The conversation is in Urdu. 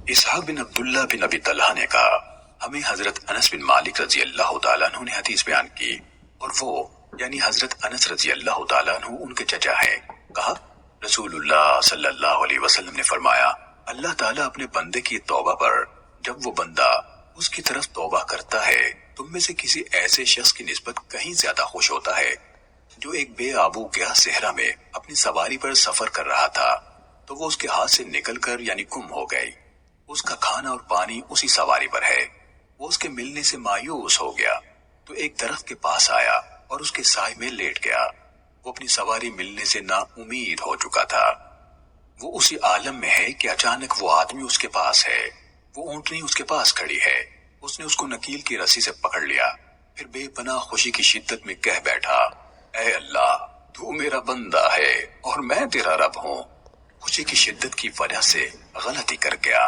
اسحاق بن عبداللہ بن ابی طلحہ نے کہا ہمیں حضرت انس بن مالک رضی اللہ تعالیٰ عنہ نے حدیث بیان کی اور وہ یعنی حضرت انس رضی اللہ تعالیٰ عنہ ان کے چچا ہیں. کہا رسول اللہ صلی اللہ علیہ وسلم نے فرمایا اللہ تعالیٰ اپنے بندے کی توبہ پر جب وہ بندہ اس کی طرف توبہ کرتا ہے تم میں سے کسی ایسے شخص کی نسبت کہیں زیادہ خوش ہوتا ہے جو ایک بے آبو گیا صحرا میں اپنی سواری پر سفر کر رہا تھا تو وہ اس کے ہاتھ سے نکل کر یعنی گم ہو گئی. اس کا کھانا اور پانی اسی سواری پر ہے. وہ اس کے ملنے سے مایوس ہو گیا تو ایک درخت کے پاس آیا اور اس کے سائے میں لیٹ گیا. وہ اپنی سواری ملنے سے نا امید ہو چکا تھا. وہ اسی عالم میں ہے کہ اچانک وہ آدمی اس کے پاس ہے. وہ اونٹنی اس کے پاس کھڑی ہے. اس نے اس کو نکیل کی رسی سے پکڑ لیا. پھر بے پناہ خوشی کی شدت میں کہہ بیٹھا اے اللہ تو میرا بندہ ہے اور میں تیرا رب ہوں. خوشی کی شدت کی وجہ سے غلطی کر گیا.